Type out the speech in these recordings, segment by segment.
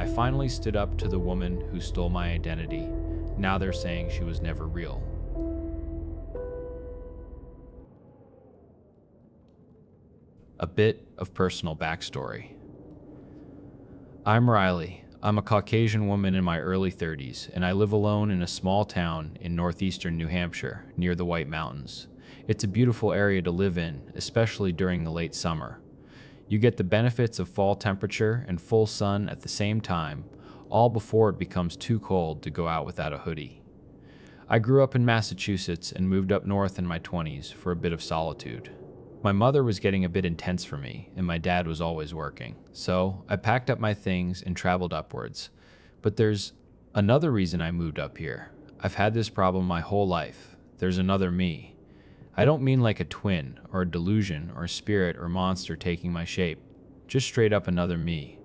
I finally stood up to the woman who stole my identity. Now they're saying she was never real. A bit of personal backstory. I'm Riley. I'm a Caucasian woman in my early 30s, and I live alone in a small town in northeastern New Hampshire, near the White Mountains. It's a beautiful area to live in, especially during the late summer. You get the benefits of fall temperature and full sun at the same time, all before it becomes too cold to go out without a hoodie. I grew up in Massachusetts and moved up north in my 20s for a bit of solitude. My mother was getting a bit intense for me, and my dad was always working. So I packed up my things and traveled upwards. But there's another reason I moved up here. I've had this problem my whole life. There's another me. I don't mean like a twin, or a delusion, or a spirit or monster taking my shape. Just straight up another me.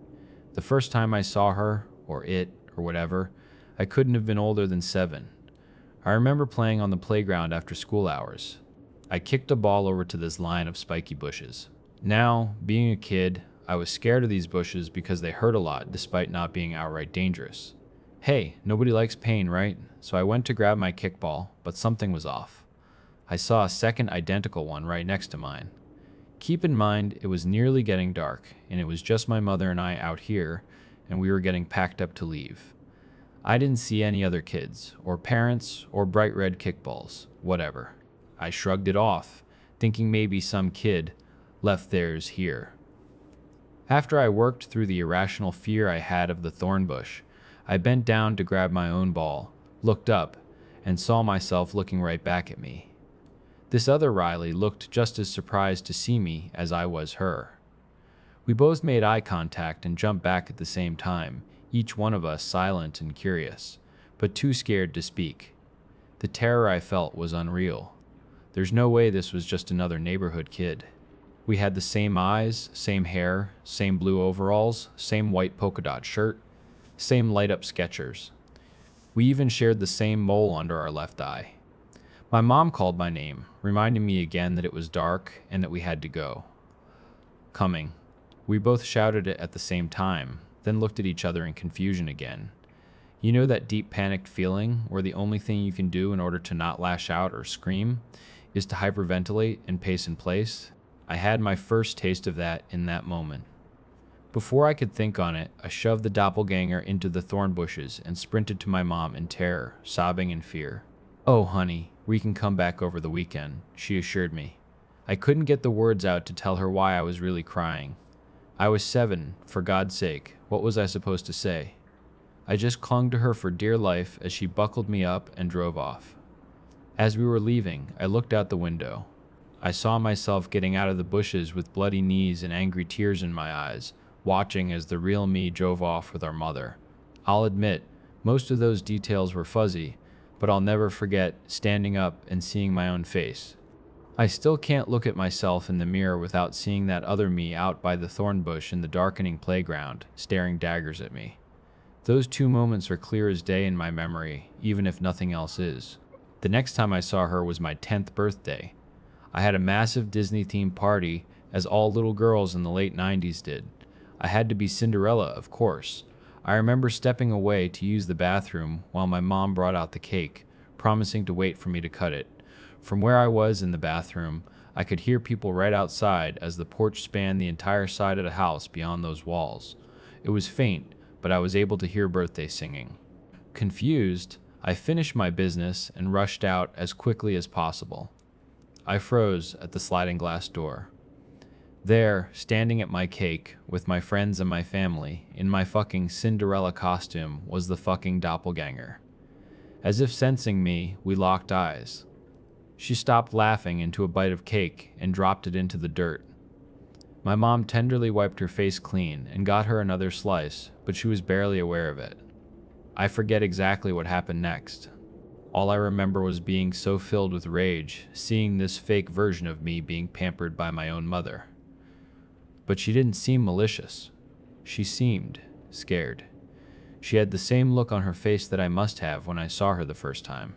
The first time I saw her, or it, or whatever, I couldn't have been older than 7. I remember playing on the playground after school hours. I kicked a ball over to this line of spiky bushes. Now, being a kid, I was scared of these bushes because they hurt a lot despite not being outright dangerous. Hey, nobody likes pain, right? So I went to grab my kickball, but something was off. I saw a second identical one right next to mine. Keep in mind, it was nearly getting dark, and it was just my mother and I out here, and we were getting packed up to leave. I didn't see any other kids, or parents, or bright red kickballs, whatever. I shrugged it off, thinking maybe some kid left theirs here. After I worked through the irrational fear I had of the thorn bush, I bent down to grab my own ball, looked up, and saw myself looking right back at me. This other Riley looked just as surprised to see me as I was her. We both made eye contact and jumped back at the same time, each one of us silent and curious, but too scared to speak. The terror I felt was unreal. There's no way this was just another neighborhood kid. We had the same eyes, same hair, same blue overalls, same white polka dot shirt, same light-up Skechers. We even shared the same mole under our left eye. My mom called my name, reminding me again that it was dark and that we had to go. Coming. We both shouted it at the same time, then looked at each other in confusion again. You know that deep panicked feeling where the only thing you can do in order to not lash out or scream is to hyperventilate and pace in place? I had my first taste of that in that moment. Before I could think on it, I shoved the doppelganger into the thorn bushes and sprinted to my mom in terror, sobbing in fear. "Oh, honey, we can come back over the weekend," she assured me. I couldn't get the words out to tell her why I was really crying. I was 7, for God's sake. What was I supposed to say? I just clung to her for dear life as she buckled me up and drove off. As we were leaving, I looked out the window. I saw myself getting out of the bushes with bloody knees and angry tears in my eyes, watching as the real me drove off with our mother. I'll admit, most of those details were fuzzy, but I'll never forget standing up and seeing my own face. I still can't look at myself in the mirror without seeing that other me out by the thorn bush in the darkening playground, staring daggers at me. Those 2 moments are clear as day in my memory, even if nothing else is. The next time I saw her was my 10th birthday. I had a massive Disney-themed party, as all little girls in the late 90s did. I had to be Cinderella, of course. I remember stepping away to use the bathroom while my mom brought out the cake, promising to wait for me to cut it. From where I was in the bathroom, I could hear people right outside as the porch spanned the entire side of the house beyond those walls. It was faint, but I was able to hear birthday singing. Confused, I finished my business and rushed out as quickly as possible. I froze at the sliding glass door. There, standing at my cake, with my friends and my family, in my fucking Cinderella costume, was the fucking doppelganger. As if sensing me, we locked eyes. She stopped laughing into a bite of cake and dropped it into the dirt. My mom tenderly wiped her face clean and got her another slice, but she was barely aware of it. I forget exactly what happened next. All I remember was being so filled with rage, seeing this fake version of me being pampered by my own mother. But she didn't seem malicious. She seemed scared. She had the same look on her face that I must have when I saw her the first time.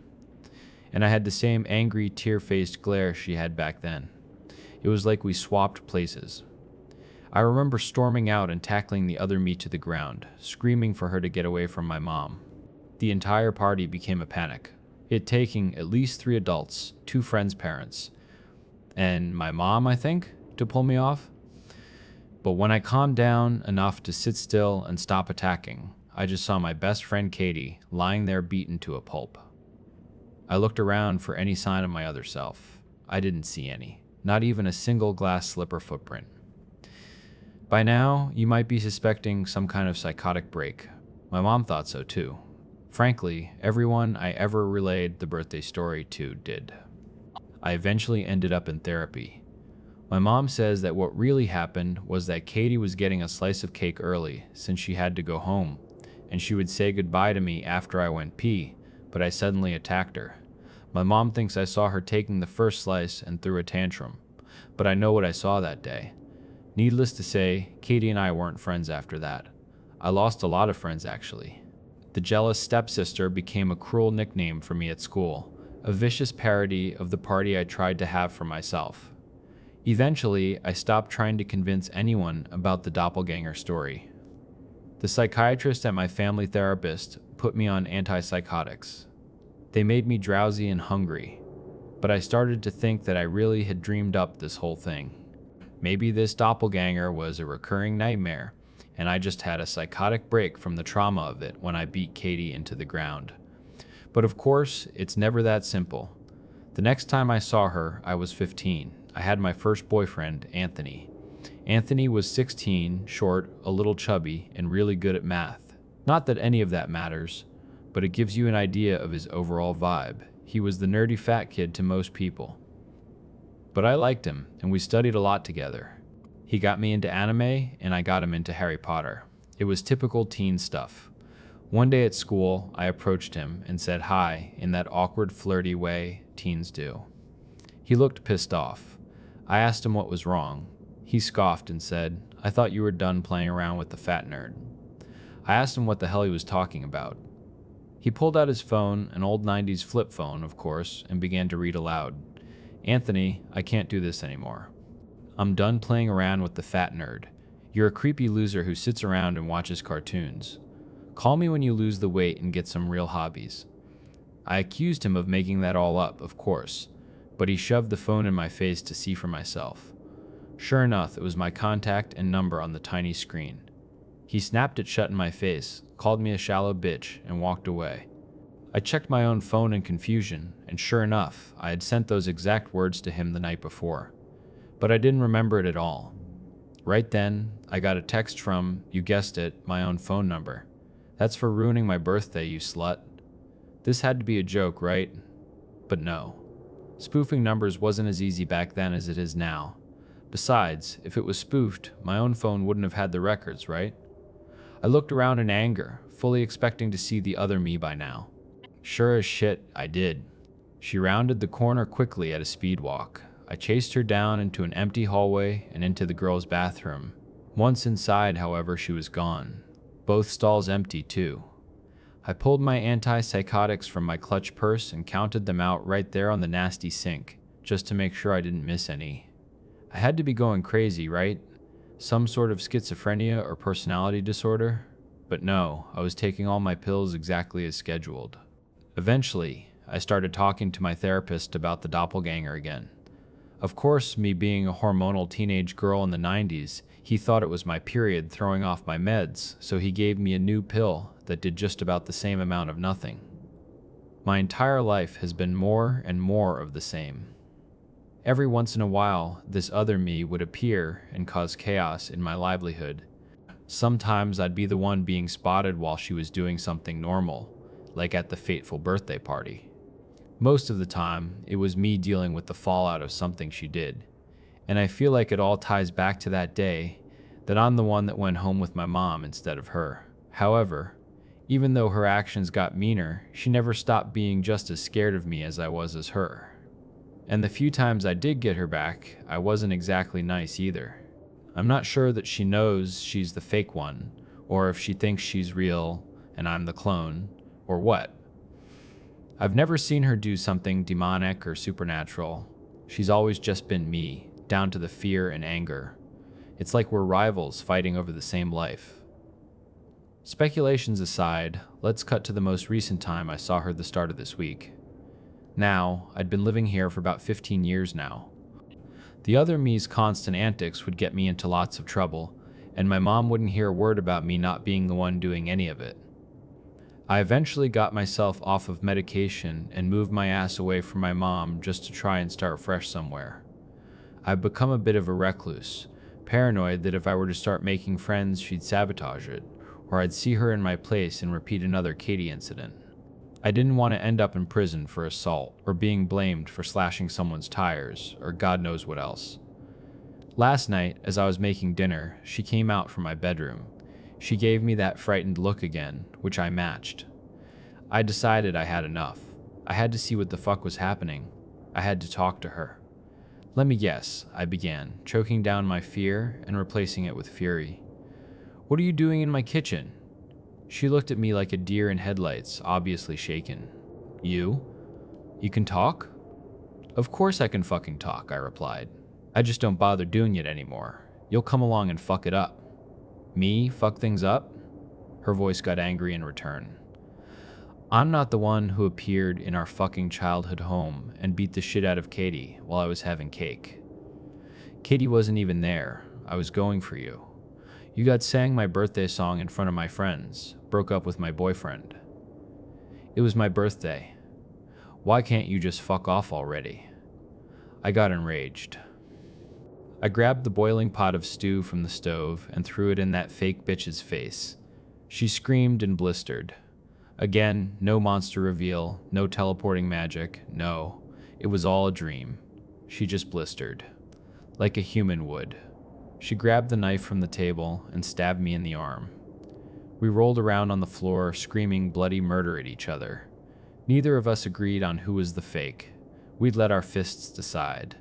And I had the same angry, tear-faced glare she had back then. It was like we swapped places. I remember storming out and tackling the other me to the ground, screaming for her to get away from my mom. The entire party became a panic, it taking at least 3 adults, 2 friends' parents, and my mom, I think, to pull me off. But when I calmed down enough to sit still and stop attacking, I just saw my best friend Katie lying there beaten to a pulp. I looked around for any sign of my other self. I didn't see any, not even a single glass slipper footprint. By now, you might be suspecting some kind of psychotic break. My mom thought so too. Frankly, everyone I ever relayed the birthday story to did. I eventually ended up in therapy. My mom says that what really happened was that Katie was getting a slice of cake early since she had to go home, and she would say goodbye to me after I went pee, but I suddenly attacked her. My mom thinks I saw her taking the first slice and threw a tantrum, but I know what I saw that day. Needless to say, Katie and I weren't friends after that. I lost a lot of friends, actually. The jealous stepsister became a cruel nickname for me at school, a vicious parody of the party I tried to have for myself. Eventually, I stopped trying to convince anyone about the doppelganger story. The psychiatrist and my family therapist put me on antipsychotics. They made me drowsy and hungry, but I started to think that I really had dreamed up this whole thing. Maybe this doppelganger was a recurring nightmare, and I just had a psychotic break from the trauma of it when I beat Katie into the ground. But of course, it's never that simple. The next time I saw her, I was 15. I had my first boyfriend, Anthony. Anthony was 16, short, a little chubby, and really good at math. Not that any of that matters, but it gives you an idea of his overall vibe. He was the nerdy fat kid to most people. But I liked him, and we studied a lot together. He got me into anime, and I got him into Harry Potter. It was typical teen stuff. One day at school, I approached him and said hi in that awkward, flirty way teens do. He looked pissed off. I asked him what was wrong. He scoffed and said, "I thought you were done playing around with the fat nerd." I asked him what the hell he was talking about. He pulled out his phone, an old 90s flip phone, of course, and began to read aloud. "Anthony, I can't do this anymore. I'm done playing around with the fat nerd. You're a creepy loser who sits around and watches cartoons. Call me when you lose the weight and get some real hobbies." I accused him of making that all up, of course, but he shoved the phone in my face to see for myself. Sure enough, it was my contact and number on the tiny screen. He snapped it shut in my face, called me a shallow bitch, and walked away. I checked my own phone in confusion, and sure enough, I had sent those exact words to him the night before. But I didn't remember it at all. Right then, I got a text from, you guessed it, my own phone number. "That's for ruining my birthday, you slut." This had to be a joke, right? But no. Spoofing numbers wasn't as easy back then as it is now. Besides, if it was spoofed, my own phone wouldn't have had the records, right? I looked around in anger, fully expecting to see the other me by now. Sure as shit, I did. She rounded the corner quickly at a speed walk. I chased her down into an empty hallway and into the girls' bathroom. Once inside, however, she was gone. Both stalls empty, too. I pulled my antipsychotics from my clutch purse and counted them out right there on the nasty sink, just to make sure I didn't miss any. I had to be going crazy, right? Some sort of schizophrenia or personality disorder? But no, I was taking all my pills exactly as scheduled. Eventually, I started talking to my therapist about the doppelganger again. Of course, me being a hormonal teenage girl in the 90s, he thought it was my period throwing off my meds, so he gave me a new pill that did just about the same amount of nothing. My entire life has been more and more of the same. Every once in a while, this other me would appear and cause chaos in my livelihood. Sometimes I'd be the one being spotted while she was doing something normal, like at the fateful birthday party. Most of the time, it was me dealing with the fallout of something she did. And I feel like it all ties back to that day that I'm the one that went home with my mom instead of her. However, even though her actions got meaner, she never stopped being just as scared of me as I was as her. And the few times I did get her back, I wasn't exactly nice either. I'm not sure that she knows she's the fake one, or if she thinks she's real and I'm the clone, or what. I've never seen her do something demonic or supernatural. She's always just been me, down to the fear and anger. It's like we're rivals fighting over the same life. Speculations aside, let's cut to the most recent time I saw her the start of this week. Now, I'd been living here for about 15 years now. The other me's constant antics would get me into lots of trouble, and my mom wouldn't hear a word about me not being the one doing any of it. I eventually got myself off of medication and moved my ass away from my mom just to try and start fresh somewhere. I've become a bit of a recluse, paranoid that if I were to start making friends, she'd sabotage it, or I'd see her in my place and repeat another Katie incident. I didn't want to end up in prison for assault, or being blamed for slashing someone's tires, or God knows what else. Last night, as I was making dinner, she came out from my bedroom. She gave me that frightened look again, which I matched. I decided I had enough. I had to see what the fuck was happening. I had to talk to her. Let me guess, I began, choking down my fear and replacing it with fury. What are you doing in my kitchen? She looked at me like a deer in headlights, obviously shaken. You? You can talk? Of course I can fucking talk, I replied. I just don't bother doing it anymore. You'll come along and fuck it up. Me fuck things up? Her voice got angry in return. I'm not the one who appeared in our fucking childhood home and beat the shit out of Katie while I was having cake. Katie wasn't even there. I was going for you. You got sang my birthday song in front of my friends, broke up with my boyfriend. It was my birthday. Why can't you just fuck off already? I got enraged. I grabbed the boiling pot of stew from the stove and threw it in that fake bitch's face. She screamed and blistered. Again, no monster reveal, no teleporting magic, no. It was all a dream. She just blistered. Like a human would. She grabbed the knife from the table and stabbed me in the arm. We rolled around on the floor, screaming bloody murder at each other. Neither of us agreed on who was the fake. We'd let our fists decide.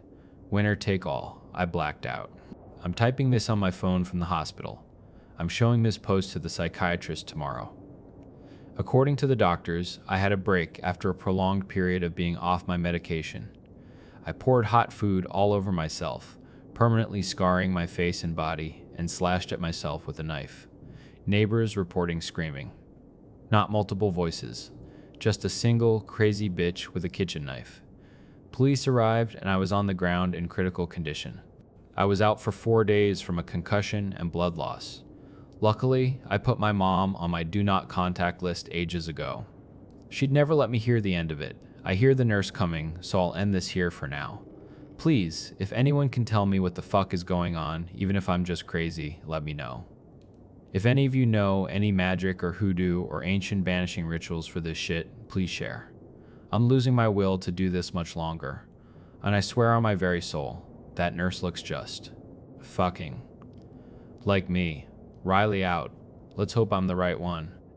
Winner take all. I blacked out. I'm typing this on my phone from the hospital. I'm showing this post to the psychiatrist tomorrow. According to the doctors, I had a break after a prolonged period of being off my medication. I poured hot food all over myself, permanently scarring my face and body, and slashed at myself with a knife. Neighbors reporting screaming. Not multiple voices, just a single crazy bitch with a kitchen knife. Police arrived and I was on the ground in critical condition. I was out for 4 days from a concussion and blood loss. Luckily, I put my mom on my do not contact list ages ago. She'd never let me hear the end of it. I hear the nurse coming, so I'll end this here for now. Please, if anyone can tell me what the fuck is going on, even if I'm just crazy, let me know. If any of you know any magic or hoodoo or ancient banishing rituals for this shit, please share. I'm losing my will to do this much longer. And I swear on my very soul, that nurse looks just fucking like me. Riley out. Let's hope I'm the right one.